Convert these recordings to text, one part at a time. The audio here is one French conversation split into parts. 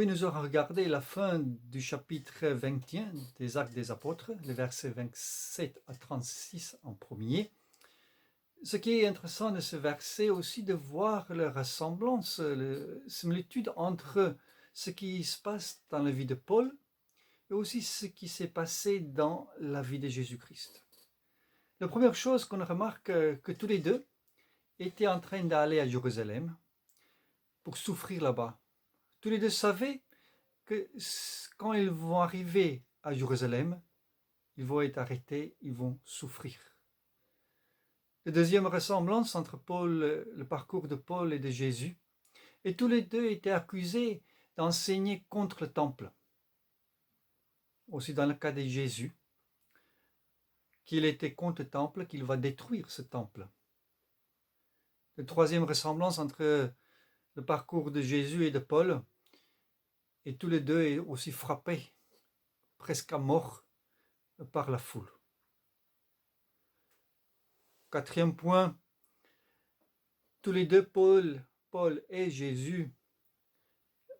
Aujourd'hui, nous allons regarder la fin du chapitre 21 des Actes des Apôtres, les versets 27 à 36 en premier. Ce qui est intéressant de ce verset aussi, de voir la ressemblance, la similitude entre ce qui se passe dans la vie de Paul et aussi ce qui s'est passé dans la vie de Jésus-Christ. La première chose qu'on remarque, que tous les deux étaient en train d'aller à Jérusalem pour souffrir là-bas. Tous les deux savaient que quand ils vont arriver à Jérusalem, ils vont être arrêtés, ils vont souffrir. La deuxième ressemblance entre le parcours de Paul et de Jésus, et tous les deux étaient accusés d'enseigner contre le temple. Aussi dans le cas de Jésus, qu'il était contre le temple, qu'il va détruire ce temple. La troisième ressemblance entre le parcours de Jésus et de Paul, et tous les deux est aussi frappés, presque à mort, par la foule. Quatrième point, tous les deux, Paul et Jésus,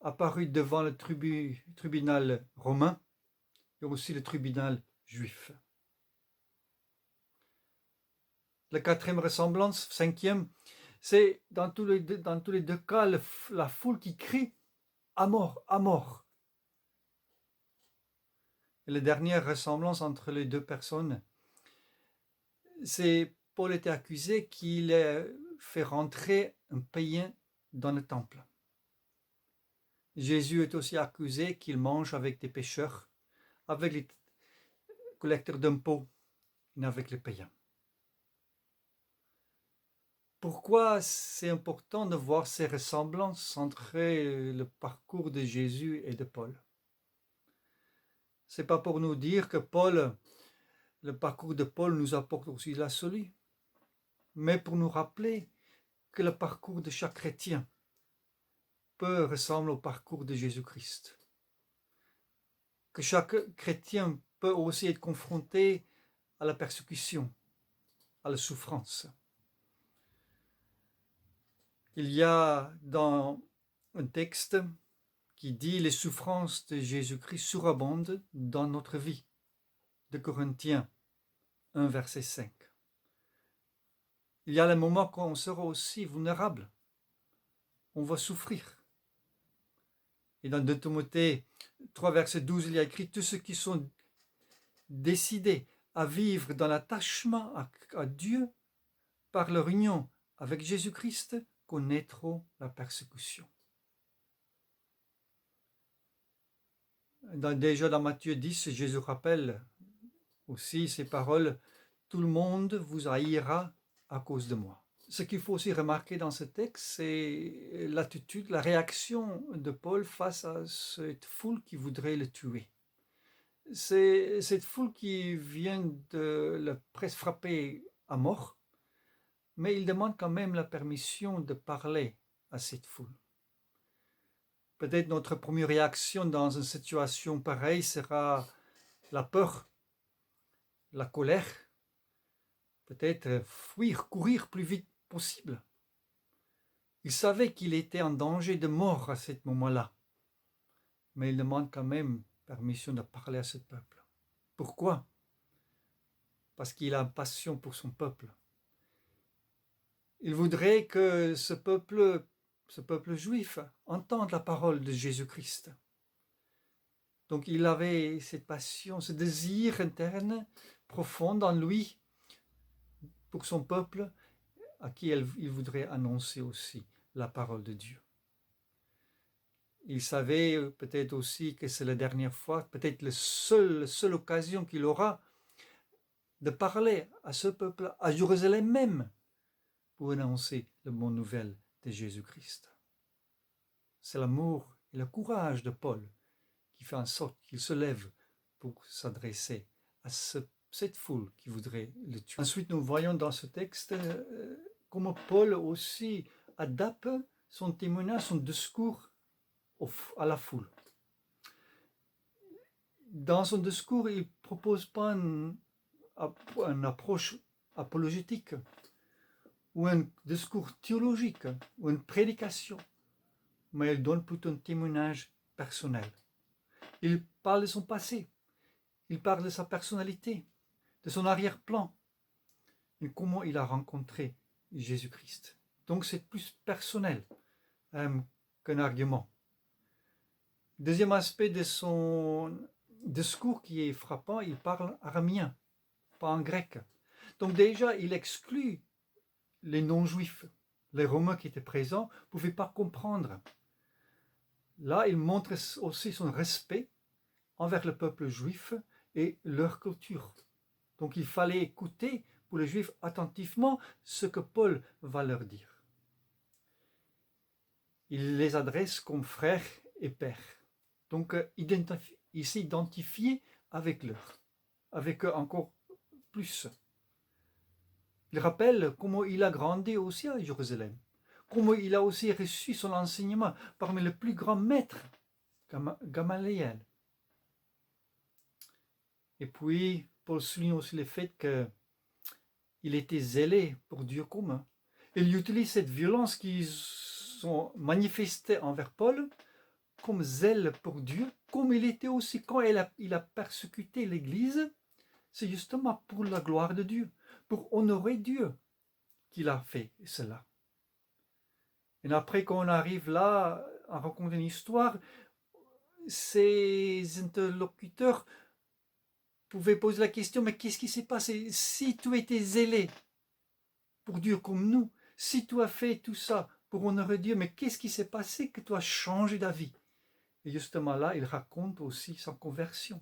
apparus devant le tribunal romain et aussi le tribunal juif. La quatrième ressemblance, cinquième, c'est dans tous les deux cas la foule qui crie à mort, à mort. Et la dernière ressemblance entre les deux personnes, c'est Paul était accusé qu'il ait fait rentrer un païen dans le temple. Jésus est aussi accusé qu'il mange avec des pécheurs, avec les collecteurs d'impôts et avec les païens. Pourquoi c'est important de voir ces ressemblances entre le parcours de Jésus et de Paul? C'est pas pour nous dire que le parcours de Paul nous apporte aussi la salut, mais pour nous rappeler que le parcours de chaque chrétien peut ressembler au parcours de Jésus-Christ. Que chaque chrétien peut aussi être confronté à la persécution, à la souffrance. Il y a dans un texte qui dit « Les souffrances de Jésus-Christ surabondent dans notre vie » de Corinthiens 1, verset 5. Il y a le moment quand on sera aussi vulnérable, on va souffrir. Et dans 2 Timothée 3, verset 12, il y a écrit « Tous ceux qui sont décidés à vivre dans l'attachement à Dieu par leur union avec Jésus-Christ connaîtront la persécution. » Déjà dans Matthieu 10, Jésus rappelle aussi ces paroles « Tout le monde vous haïra à cause de moi ». Ce qu'il faut aussi remarquer dans ce texte, c'est l'attitude, la réaction de Paul face à cette foule qui voudrait le tuer. C'est cette foule qui vient de le presque frapper à mort, mais il demande quand même la permission de parler à cette foule. Peut-être notre première réaction dans une situation pareille sera la peur, la colère, peut-être fuir, courir plus vite possible. Il savait qu'il était en danger de mort à ce moment-là, mais il demande quand même permission de parler à ce peuple. Pourquoi? Parce qu'il a une passion pour son peuple. Il voudrait que ce peuple juif entende la parole de Jésus-Christ. Donc il avait cette passion, ce désir interne profond en lui pour son peuple à qui il voudrait annoncer aussi la parole de Dieu. Il savait peut-être aussi que c'est la dernière fois, peut-être la seule occasion qu'il aura de parler à ce peuple, à Jérusalem même, pour annoncer la bonne nouvelle de Jésus-Christ. C'est l'amour et le courage de Paul qui fait en sorte qu'il se lève pour s'adresser à cette foule qui voudrait le tuer. Ensuite, nous voyons dans ce texte comment Paul aussi adapte son témoignage, son discours à la foule. Dans son discours, il ne propose pas une approche apologétique ou un discours théologique ou une prédication, mais il donne plutôt un témoignage personnel. Il parle de son passé, il parle de sa personnalité, de son arrière-plan, et comment il a rencontré Jésus-Christ. Donc c'est plus personnel qu'un argument. Deuxième aspect de son discours qui est frappant, il parle araméen, pas en grec. Donc déjà, il exclut les non-juifs. Les Romains qui étaient présents ne pouvaient pas comprendre. Là, il montre aussi son respect envers le peuple juif et leur culture. Donc il fallait écouter pour les Juifs attentivement ce que Paul va leur dire. Il les adresse comme frères et pères. Donc il s'est identifié avec eux encore plus. Il rappelle comment il a grandi aussi à Jérusalem, comment il a aussi reçu son enseignement parmi les plus grands maîtres, Gamaliel. Et puis, Paul souligne aussi le fait qu'il était zélé pour Dieu commun. Il utilise cette violence qu'ils ont manifestée envers Paul comme zèle pour Dieu, comme il était aussi quand il a persécuté l'Église. C'est justement pour la gloire de Dieu, pour honorer Dieu qu'il a fait cela. Et après, quand on arrive là à raconter une histoire, ses interlocuteurs pouvaient poser la question, mais qu'est-ce qui s'est passé? Si tu étais zélé pour Dieu comme nous, si tu as fait tout ça pour honorer Dieu, mais qu'est-ce qui s'est passé que tu as changé d'avis? Et justement là, il raconte aussi sa conversion,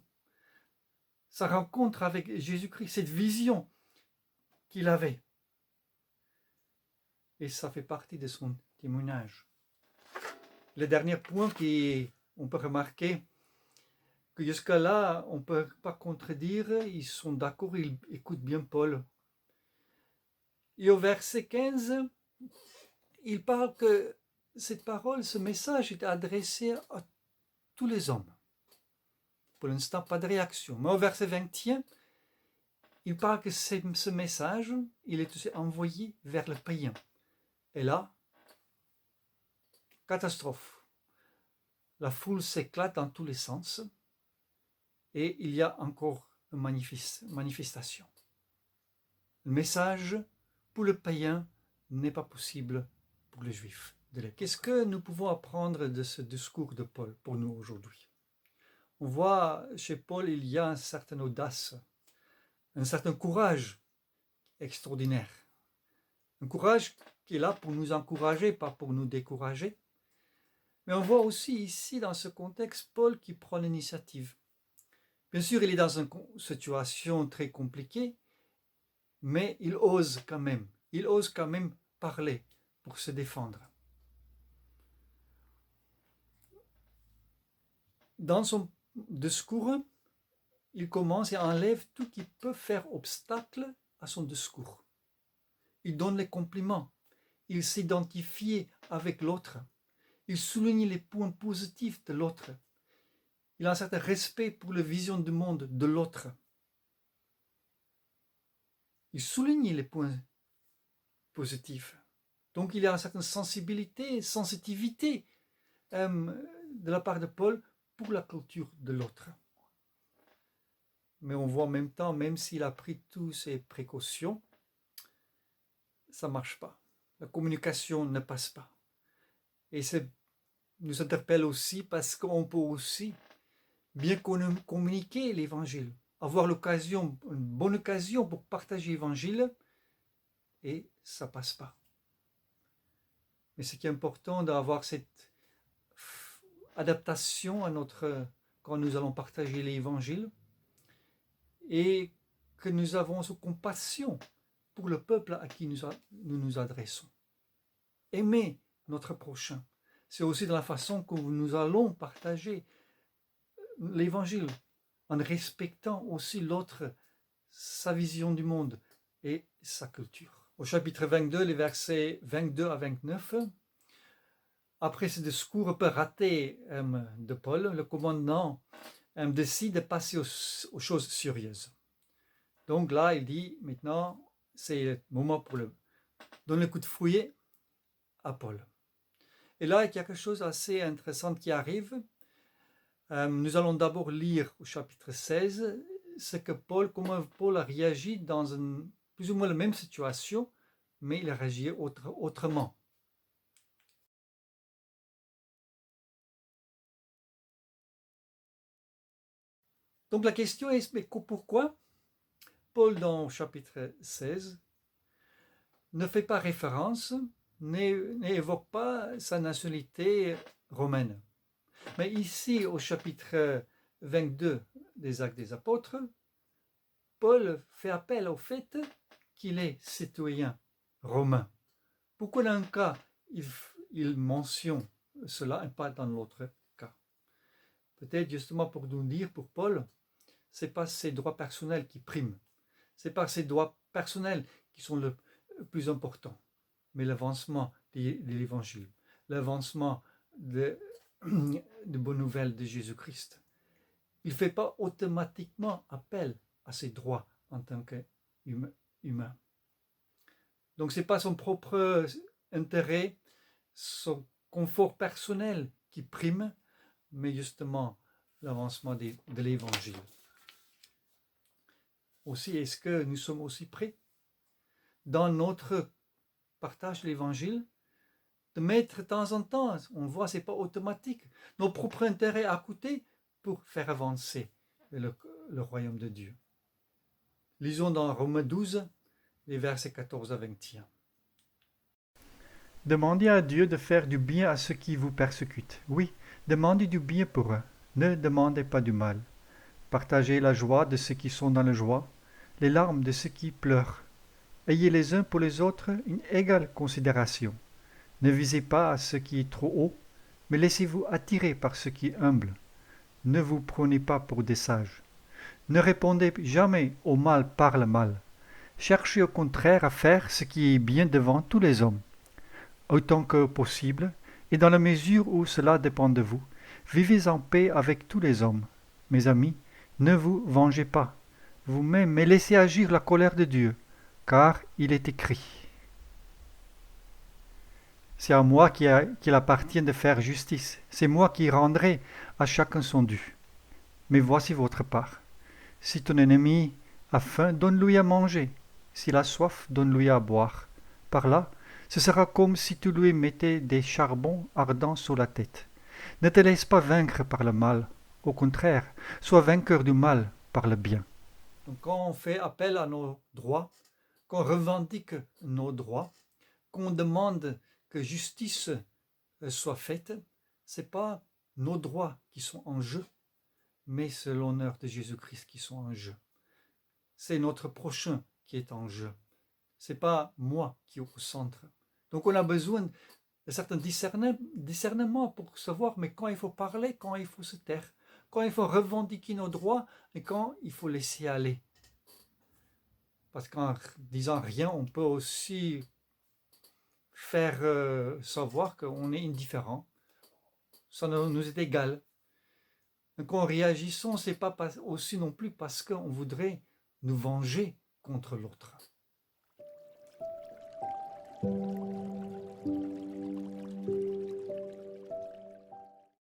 sa rencontre avec Jésus-Christ, cette vision qu'il avait. Et ça fait partie de son témoignage. Le dernier point qu'on peut remarquer, que jusqu'à là, on ne peut pas contredire, ils sont d'accord, ils écoutent bien Paul. Et au verset 15, il parle que cette parole, ce message est adressé à tous les hommes. Pour l'instant, pas de réaction. Mais au verset 21, il parle que ce message, il est aussi envoyé vers le païen. Et là, catastrophe. La foule s'éclate dans tous les sens et il y a encore une manifestation. Le message pour le païen n'est pas possible pour les juifs. Qu'est-ce que nous pouvons apprendre de ce discours de Paul pour nous aujourd'hui? On voit chez Paul, il y a une certaine audace, un certain courage extraordinaire. Un courage qui est là pour nous encourager, pas pour nous décourager. Mais on voit aussi ici, dans ce contexte, Paul qui prend l'initiative. Bien sûr, il est dans une situation très compliquée, mais il ose quand même. Il ose quand même parler pour se défendre. Dans son discours, il commence et enlève tout qui peut faire obstacle à son discours. Il donne les compliments. Il s'identifie avec l'autre. Il souligne les points positifs de l'autre. Il a un certain respect pour la vision du monde de l'autre. Il souligne les points positifs. Donc il y a une certaine sensitivité de la part de Paul pour la culture de l'autre. Mais on voit en même temps, même s'il a pris toutes ces précautions, ça ne marche pas. La communication ne passe pas. Et ça nous interpelle aussi parce qu'on peut aussi bien communiquer l'évangile, avoir l'occasion, une bonne occasion pour partager l'évangile, et ça ne passe pas. Mais ce qui est important d'avoir cette adaptation quand nous allons partager l'évangile, et que nous avons cette compassion pour le peuple à qui nous nous adressons. Aimer notre prochain, c'est aussi dans la façon que nous allons partager l'évangile, en respectant aussi l'autre, sa vision du monde et sa culture. Au chapitre 22, les versets 22 à 29, après ce discours un peu raté de Paul, le commandant décide de passer aux choses sérieuses. Donc là, il dit, maintenant, c'est le moment pour donner le coup de fouet à Paul. Et là, il y a quelque chose d'assez intéressant qui arrive. Nous allons d'abord lire au chapitre 16 comment Paul a réagi dans plus ou moins la même situation, mais il a réagi autrement. Donc la question est, mais pourquoi Paul, dans le chapitre 16, ne fait pas référence, n'évoque pas sa nationalité romaine. Mais ici, au chapitre 22 des Actes des Apôtres, Paul fait appel au fait qu'il est citoyen romain. Pourquoi dans un cas, il mentionne cela et pas dans l'autre cas? Peut-être justement pour nous dire, pour Paul, ce n'est pas ses droits personnels qui priment. Ce n'est pas ses droits personnels qui sont le plus important, mais l'avancement de l'évangile, l'avancement de bonnes nouvelles de Jésus-Christ. Il ne fait pas automatiquement appel à ses droits en tant qu'humain. Donc ce n'est pas son propre intérêt, son confort personnel qui prime, mais justement l'avancement de l'évangile. Aussi, est-ce que nous sommes aussi prêts dans notre partage de l'évangile de mettre de temps en temps, on voit, ce n'est pas automatique, nos propres intérêts à côté pour faire avancer le royaume de Dieu. Lisons dans Romains 12, les versets 14 à 21. Demandez à Dieu de faire du bien à ceux qui vous persécutent. Oui, demandez du bien pour eux. Ne demandez pas du mal. Partagez la joie de ceux qui sont dans la joie, les larmes de ceux qui pleurent. Ayez les uns pour les autres une égale considération. Ne visez pas à ce qui est trop haut, mais laissez-vous attirer par ce qui est humble. Ne vous prenez pas pour des sages. Ne répondez jamais au mal par le mal. Cherchez au contraire à faire ce qui est bien devant tous les hommes. Autant que possible, et dans la mesure où cela dépend de vous, vivez en paix avec tous les hommes. Mes amis, ne vous vengez pas vous-même, mais laissez agir la colère de Dieu, car il est écrit. C'est à moi qu'il appartient de faire justice, c'est moi qui rendrai à chacun son dû. Mais voici votre part. Si ton ennemi a faim, donne-lui à manger. S'il a soif, donne-lui à boire. Par là, ce sera comme si tu lui mettais des charbons ardents sur la tête. Ne te laisse pas vaincre par le mal. Au contraire, sois vainqueur du mal par le bien. Donc quand on fait appel à nos droits, qu'on revendique nos droits, qu'on demande que justice soit faite, ce n'est pas nos droits qui sont en jeu, mais c'est l'honneur de Jésus-Christ qui sont en jeu. C'est notre prochain qui est en jeu. Ce n'est pas moi qui est au centre. Donc on a besoin de certains discernements pour savoir mais quand il faut parler, quand il faut se taire, quand il faut revendiquer nos droits et quand il faut laisser aller. Parce qu'en disant rien, on peut aussi faire savoir qu'on est indifférent. Ça nous est égal. Donc en réagissant, ce n'est pas aussi non plus parce qu'on voudrait nous venger contre l'autre.